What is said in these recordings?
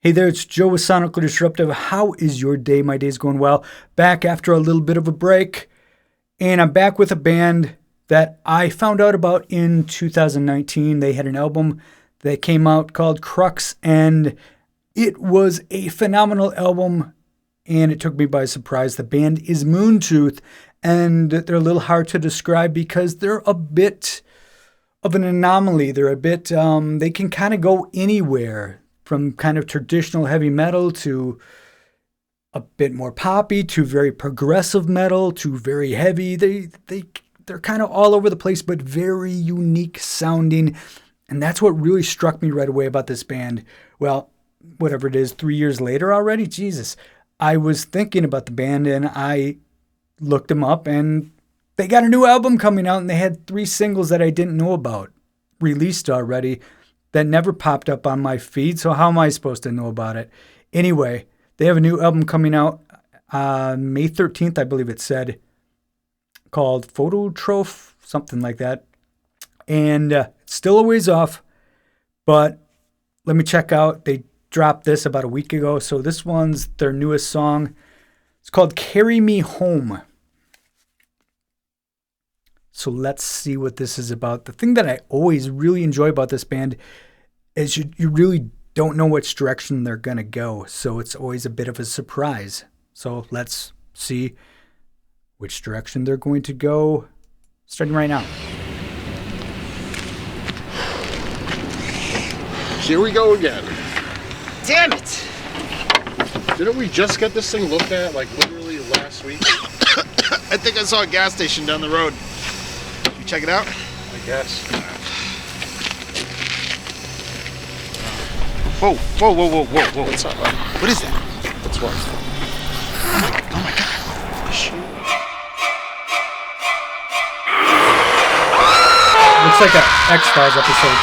Hey there, it's Joe with Sonical Disruptive. How is your day? My day's going well. Back after a little bit of a break, and I'm back with a band that I found out about in 2019. They had an album that came out called Crux, and it was a phenomenal album, and it took me by surprise. The band is Moontooth, and they're a little hard to describe because they're a bit of an anomaly. They're a bit, they can kind of go anywhere, from kind of traditional heavy metal to a bit more poppy to very progressive metal to very heavy. They're kind of all over the place, but very unique sounding. And that's what really struck me right away about this band. Well, whatever it is, 3 years later already, Jesus. I was thinking about the band and I looked them up, and they got a new album coming out, and they had 3 singles that I didn't know about released already that never popped up on my feed. So how am I supposed to know about it? Anyway, they have a new album coming out May 13th, I believe it said, called Phototroph, something like that. And it's still a ways off, but let me check out. They dropped this about a week ago. So this one's their newest song. It's called Carry Me Home. So let's see what this is about. The thing that I always really enjoy about this band is you really don't know which direction they're going to go. So it's always a bit of a surprise. So let's see which direction they're going to go, starting right now. Here we go again. Damn it! Didn't we just get this thing looked at like literally last week? I think I saw a gas station down the road. You check it out? I guess. Whoa. What's up? What is that? What's what? Oh my god. Shoot. Looks like an X-Files episode.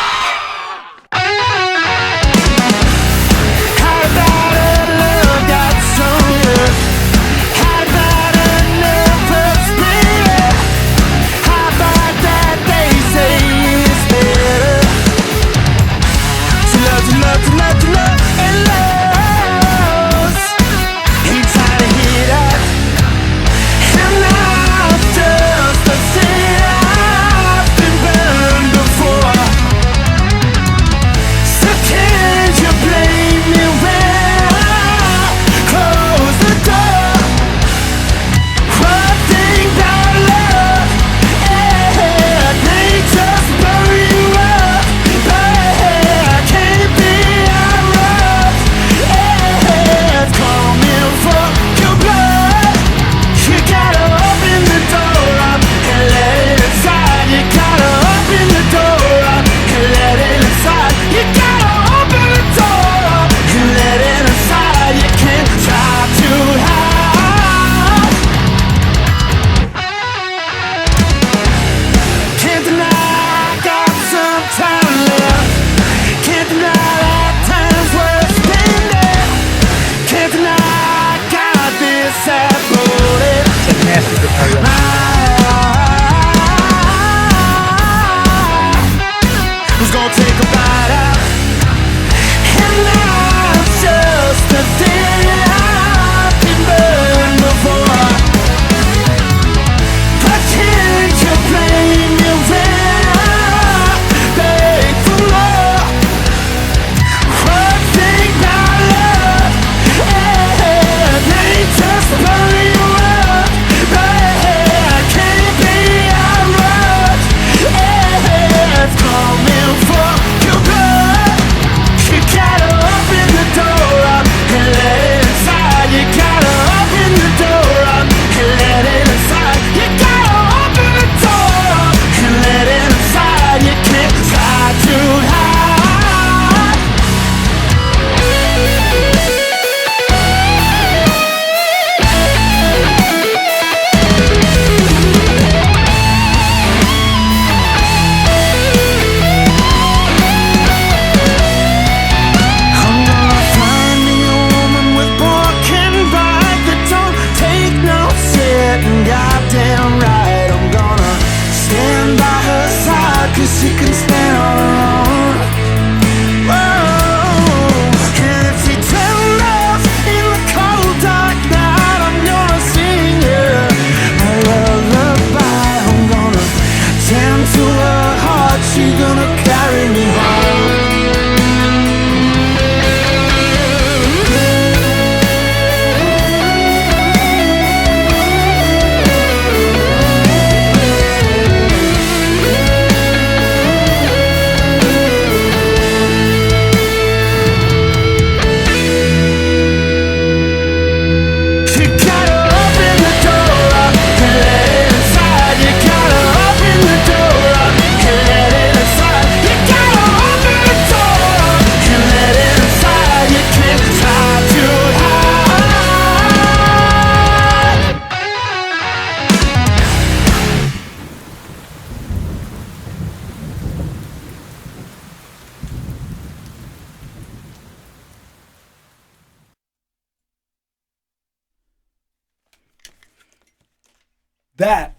that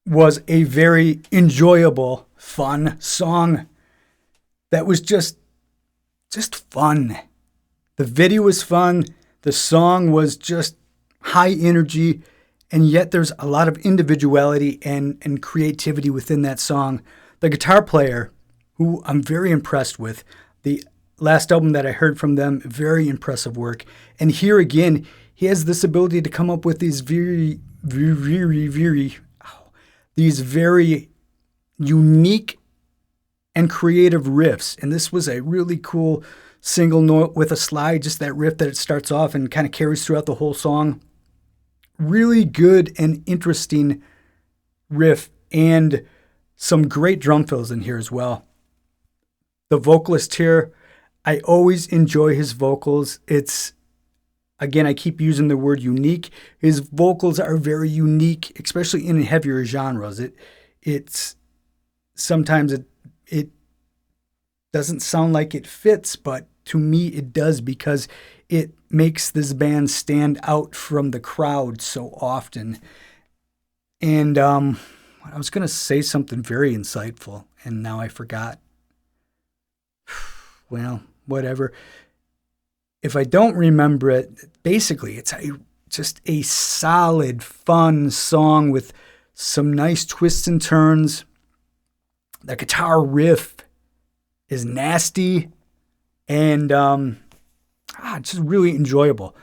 was a very enjoyable, fun song. That was just fun. The video was fun. The song was just high energy, and yet there's a lot of individuality and creativity within that song. The guitar player, who I'm very impressed with, the last album that I heard from them, very impressive work. And here again, he has this ability to come up with these very unique and creative riffs. And this was a really cool single note with a slide, just that riff that it starts off and kind of carries throughout the whole song. Really good and interesting riff, and some great drum fills in here as well. The vocalist here, I always enjoy his vocals. Again, I keep using the word unique. His vocals are very unique, especially in heavier genres. It's sometimes it doesn't sound like it fits, but to me it does, because it makes this band stand out from the crowd so often. And I was going to say something very insightful, and now I forgot. Well, whatever. If I don't remember it, basically it's just a solid, fun song with some nice twists and turns. The guitar riff is nasty and just really enjoyable.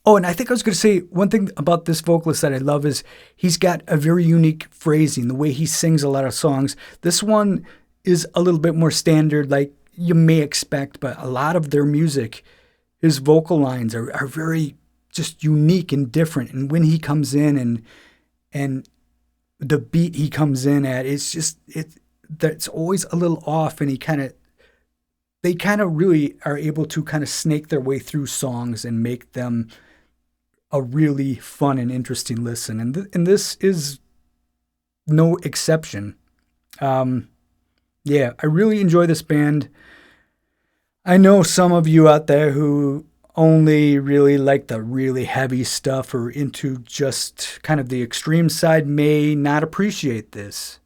Oh, and I think I was going to say one thing about this vocalist that I love is he's got a very unique phrasing, the way he sings a lot of songs. This one is a little bit more standard, like you may expect, but a lot of their music, his vocal lines are very just unique and different. And when he comes in and the beat he comes in at, that's always a little off, and they kind of really are able to kind of snake their way through songs and make them a really fun and interesting listen. And this is no exception. Yeah, I really enjoy this band. I know some of you out there who only really like the really heavy stuff or into just kind of the extreme side may not appreciate this.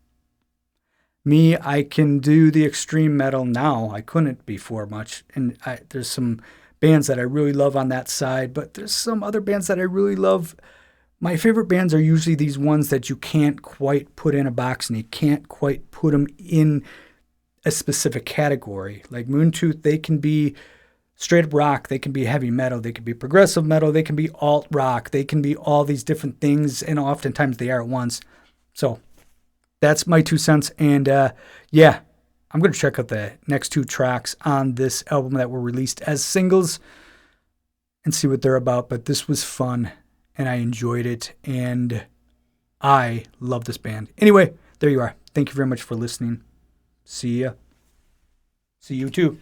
Me, I can do the extreme metal now. I couldn't before much. And there's some bands that I really love on that side, but there's some other bands that I really love. My favorite bands are usually these ones that you can't quite put in a box and you can't quite put them in a specific category. Like Moontooth, they can be straight up rock, they can be heavy metal, they can be progressive metal, they can be alt rock, they can be all these different things, and oftentimes they are at once. So that's my 2 cents. And yeah, I'm going to check out the next 2 tracks on this album that were released as singles and see what they're about. But this was fun, and I enjoyed it, and I love this band. Anyway, there you are. Thank you very much for listening. See ya. See you too.